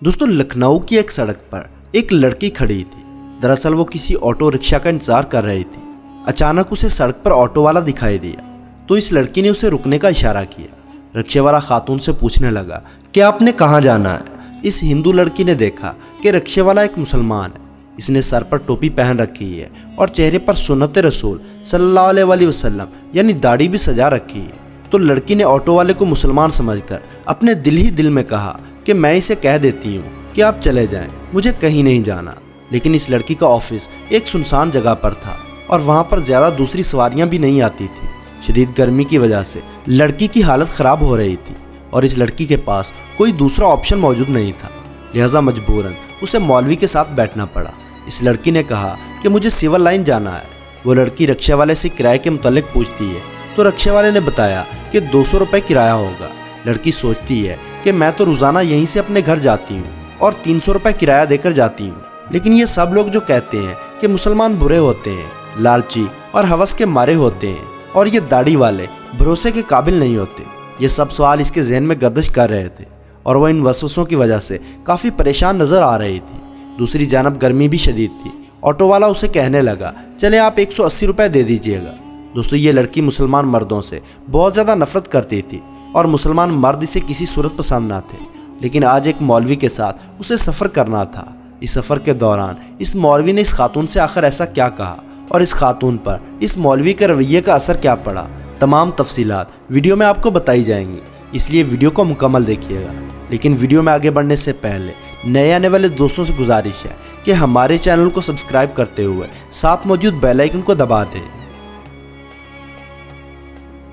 दोस्तों लखनऊ की एक सड़क पर एक लड़की खड़ी थी। दरअसल वो किसी ऑटो रिक्शा का इंतजार कर रही थी। अचानक उसे सड़क पर ऑटो वाला दिखाई दिया तो इस लड़की ने उसे रुकने का इशारा किया। रिक्शे वाला खातून से पूछने लगा कि आपने कहाँ जाना है। इस हिंदू लड़की ने देखा कि रिक्शे वाला एक मुसलमान है। इसने सर पर टोपी पहन रखी है और चेहरे पर सुन्नत रसूल सल्लल्लाहु अलैहि वसल्लम यानी दाढ़ी भी सजा रखी है। तो लड़की ने ऑटो वाले को मुसलमान समझकर अपने दिल ही दिल में कहा कि मैं इसे कह देती हूँ कि आप चले जाएं, मुझे कहीं नहीं जाना। लेकिन इस लड़की का ऑफिस एक सुनसान जगह पर था और वहाँ पर ज़्यादा दूसरी सवारियाँ भी नहीं आती थी। शदीद गर्मी की वजह से लड़की की हालत ख़राब हो रही थी और इस लड़की के पास कोई दूसरा ऑप्शन मौजूद नहीं था। लिहाजा मजबूरन उसे मौलवी के साथ बैठना पड़ा। इस लड़की ने कहा कि मुझे सिविल लाइन जाना है। वो लड़की रिक्शे वाले से किराए के मुतालिक पूछती है तो रिक्शे वाले ने बताया कि 200 रुपये किराया होगा। लड़की सोचती है कि मैं तो रोज़ाना यहीं से अपने घर जाती हूँ और 300 रुपये किराया देकर जाती हूँ। लेकिन ये सब लोग जो कहते हैं कि मुसलमान बुरे होते हैं, लालची और हवस के मारे होते हैं और ये दाढ़ी वाले भरोसे के काबिल नहीं होते, ये सब सवाल इसके जहन में गर्दिश कर रहे थे और वह इन वसवसों की वजह से काफ़ी परेशान नज़र आ रही थी। दूसरी जानब गर्मी भी शदीद थी। ऑटो वाला उसे कहने लगा चले आप 180 रुपये दे दीजिएगा। दोस्तों ये लड़की मुसलमान मर्दों से बहुत ज़्यादा नफरत करती थी और मुसलमान मर्द इसे किसी सूरत पसंद ना थे। लेकिन आज एक मौलवी के साथ उसे सफ़र करना था। इस सफ़र के दौरान इस मौलवी ने इस खातून से आखिर ऐसा क्या कहा और इस खातून पर इस मौलवी के रवैये का असर क्या पड़ा, तमाम तफसीलात वीडियो में आपको बताई जाएंगी, इसलिए वीडियो को मुकम्मल देखिएगा। लेकिन वीडियो में आगे बढ़ने से पहले नए आने वाले दोस्तों से गुजारिश है कि हमारे चैनल को सब्सक्राइब करते हुए साथ मौजूद बेल आइकन को दबा दें।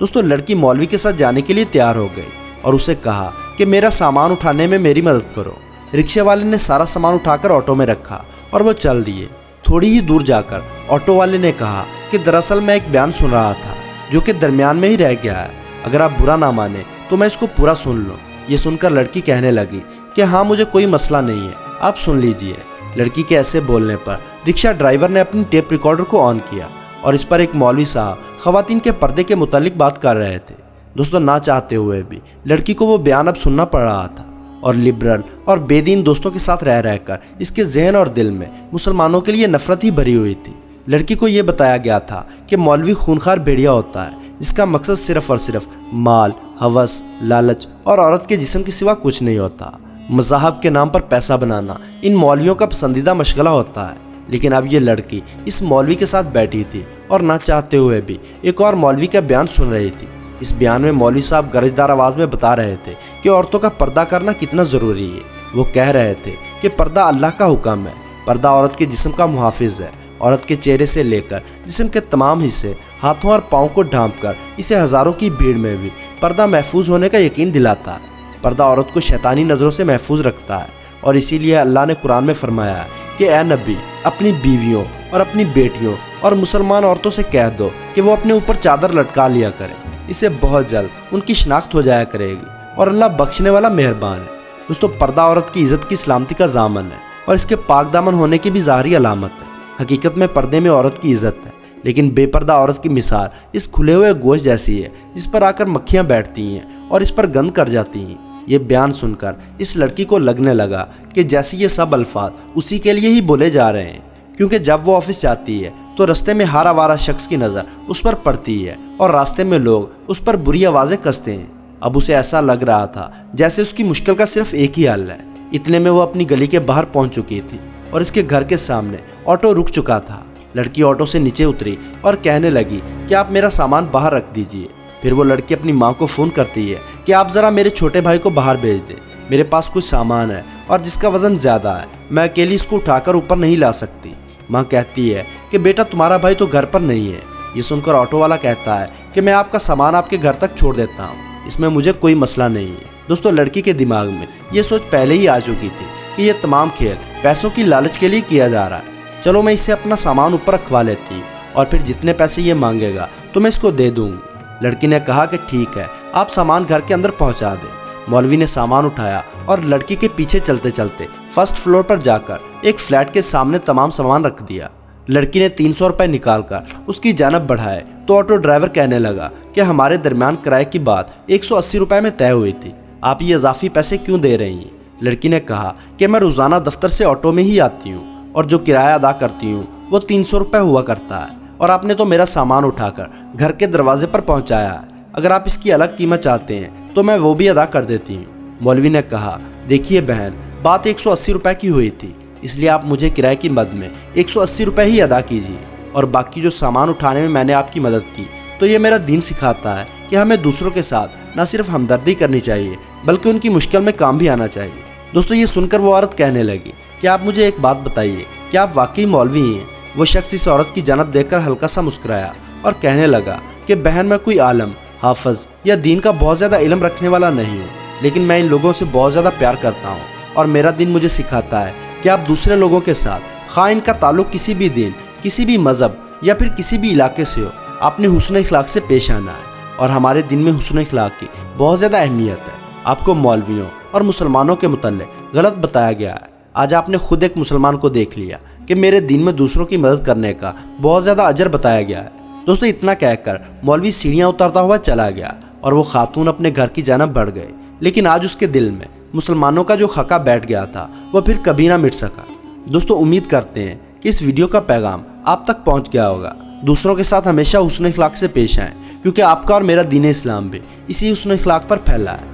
दोस्तों लड़की मौलवी के साथ जाने के लिए तैयार हो गई और उसे कहा कि मेरा सामान उठाने में मेरी मदद करो। रिक्शे वाले ने सारा सामान उठाकर ऑटो में रखा और वो चल दिए। थोड़ी ही दूर जाकर ऑटो वाले ने कहा कि दरअसल मैं एक बयान सुन रहा था जो कि दरमियान में ही रह गया है, अगर आप बुरा ना माने तो मैं इसको पूरा सुन लूँ। ये सुनकर लड़की कहने लगी कि हाँ मुझे कोई मसला नहीं है, आप सुन लीजिए। लड़की के ऐसे बोलने पर रिक्शा ड्राइवर ने अपनी टेप रिकॉर्डर को ऑन किया और इस पर एक मौलवी साहब ख़वातीन के पर्दे के मुतालिक बात कर रहे थे। दोस्तों ना चाहते हुए भी लड़की को वो बयान अब सुनना पड़ रहा था और लिबरल और बेदीन दोस्तों के साथ रह रहकर इसके जहन और दिल में मुसलमानों के लिए नफरत ही भरी हुई थी। लड़की को ये बताया गया था कि मौलवी खूनखार भेड़िया होता है जिसका मकसद सिर्फ और सिर्फ माल, हवस, लालच और औरत के जिस्म के सिवा कुछ नहीं होता। मज़हब के नाम पर पैसा बनाना इन मौलवियों का पसंदीदा मशगला होता है। लेकिन अब ये लड़की इस मौलवी के साथ बैठी थी और ना चाहते हुए भी एक और मौलवी का बयान सुन रही थी। इस बयान में मौलवी साहब गरजदार आवाज़ में बता रहे थे कि औरतों का पर्दा करना कितना ज़रूरी है। वो कह रहे थे कि पर्दा अल्लाह का हुक्म है, पर्दा औरत के जिस्म का मुहाफिज है। औरत के चेहरे से लेकर जिस्म के तमाम हिस्से, हाथों और पाँव को ढांप कर इसे हज़ारों की भीड़ में भी पर्दा महफूज होने का यकीन दिलाता है। पर्दा औरत को शैतानी नज़रों से महफूज रखता है और इसीलिए अल्लाह ने कुरान में फरमाया है कि ए नबी अपनी बीवियों और अपनी बेटियों और मुसलमान औरतों से कह दो कि वो अपने ऊपर चादर लटका लिया करें, इससे बहुत जल्द उनकी शिनाख्त हो जाया करेगी और अल्लाह बख्शने वाला मेहरबान है। दोस्तों पर्दा औरत की इज़्ज़त की सलामती का ज़ामन है और इसके पाक दामन होने की भी ज़ाहरी अलामत है। हकीकत में पर्दे में औरत की इज़्ज़त है, लेकिन बेपर्दा औरत की मिसाल इस खुले हुए गोश्त जैसी है जिस पर आकर मक्खियाँ बैठती हैं और इस पर गंद कर जाती हैं। ये बयान सुनकर इस लड़की को लगने लगा कि जैसे ये सब अल्फाज उसी के लिए ही बोले जा रहे हैं, क्योंकि जब वो ऑफिस जाती है तो रास्ते में हर आवारा शख्स की नज़र उस पर पड़ती है और रास्ते में लोग उस पर बुरी आवाज़ें कसते हैं। अब उसे ऐसा लग रहा था जैसे उसकी मुश्किल का सिर्फ एक ही हल है। इतने में वो अपनी गली के बाहर पहुंच चुकी थी और इसके घर के सामने ऑटो रुक चुका था। लड़की ऑटो से नीचे उतरी और कहने लगी कि आप मेरा सामान बाहर रख दीजिए। फिर वो लड़की अपनी माँ को फ़ोन करती है कि आप ज़रा मेरे छोटे भाई को बाहर भेज दें, मेरे पास कुछ सामान है और जिसका वज़न ज़्यादा है, मैं अकेली इसको उठाकर ऊपर नहीं ला सकती। माँ कहती है कि बेटा तुम्हारा भाई तो घर पर नहीं है। ये सुनकर ऑटो वाला कहता है कि मैं आपका सामान आपके घर तक छोड़ देता हूँ, इसमें मुझे कोई मसला नहीं है। दोस्तों लड़की के दिमाग में ये सोच पहले ही आ चुकी थी कि ये तमाम खेल पैसों की लालच के लिए किया जा रहा है। चलो मैं इससे अपना सामान ऊपर रखवा लेती हूँ और फिर जितने पैसे ये मांगेगा तो मैं इसको दे दूँगी। लड़की ने कहा कि ठीक है, आप सामान घर के अंदर पहुंचा दें। मौलवी ने सामान उठाया और लड़की के पीछे चलते चलते फर्स्ट फ्लोर पर जाकर एक फ्लैट के सामने तमाम सामान रख दिया। लड़की ने 300 रुपये निकाल कर उसकी जानब बढ़ाए तो ऑटो ड्राइवर कहने लगा कि हमारे दरमियान किराए की बात 180 रुपये में तय हुई थी, आप ये इजाफी पैसे क्यों दे रही हैं। लड़की ने कहा कि मैं रोज़ाना दफ्तर से ऑटो में ही आती हूँ और जो किराया अदा करती हूँ वो 300 रुपये हुआ करता है और आपने तो मेरा सामान उठाकर घर के दरवाजे पर पहुँचाया है। अगर आप इसकी अलग कीमत चाहते हैं तो मैं वो भी अदा कर देती हूँ। मौलवी ने कहा, देखिए बहन, बात 180 रुपये की हुई थी, इसलिए आप मुझे किराए की मद में 180 रुपये ही अदा कीजिए और बाकी जो सामान उठाने में मैंने आपकी मदद की तो ये मेरा दीन सिखाता है कि हमें दूसरों के साथ न सिर्फ हमदर्दी करनी चाहिए बल्कि उनकी मुश्किल में काम भी आना चाहिए। दोस्तों, ये सुनकर वो औरत कहने लगी कि आप मुझे एक बात बताइए, क्या आप वाकई मौलवी हैं? वो शख्स इस औरत की जानब देखकर हल्का सा मुस्कुराया और कहने लगा कि बहन, मैं कोई आलम, हाफिज या दीन का बहुत ज़्यादा इल्म रखने वाला नहीं हूँ, लेकिन मैं इन लोगों से बहुत ज़्यादा प्यार करता हूँ और मेरा दीन मुझे सिखाता है कि आप दूसरे लोगों के साथ, खा इनका ताल्लुक किसी भी दीन, किसी भी मज़हब या फिर किसी भी इलाके से हो, आपने हुस्न इखलाक से पेश आना है और हमारे दिन में हुस्न इखलाक की बहुत ज़्यादा अहमियत है। आपको मौलवियों और मुसलमानों के मुतल्लिक़ गलत बताया गया है। आज आपने खुद एक मुसलमान को देख लिया कि मेरे दीन में दूसरों की मदद करने का बहुत ज़्यादा अजर बताया गया है। दोस्तों, इतना कहकर मौलवी सीढ़ियाँ उतरता हुआ चला गया और वो खातून अपने घर की जानब बढ़ गए, लेकिन आज उसके दिल में मुसलमानों का जो खका बैठ गया था वह फिर कभी ना मिट सका। दोस्तों, उम्मीद करते हैं कि इस वीडियो का पैगाम आप तक पहुंच गया होगा। दूसरों के साथ हमेशा हुस्न इखलाक से पेश आएँ, क्योंकि आपका और मेरा दीन इस्लाम भी इसी हुस्न इखलाक पर फैला है।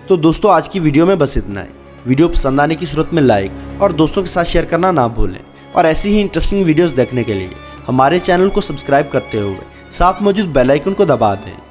तो दोस्तों, आज की वीडियो में बस इतना ही। वीडियो पसंद आने की सूरत में लाइक और दोस्तों के साथ शेयर करना ना भूलें और ऐसी ही इंटरेस्टिंग वीडियोस देखने के लिए हमारे चैनल को सब्सक्राइब करते हुए साथ मौजूद बेल आइकन को दबा दें।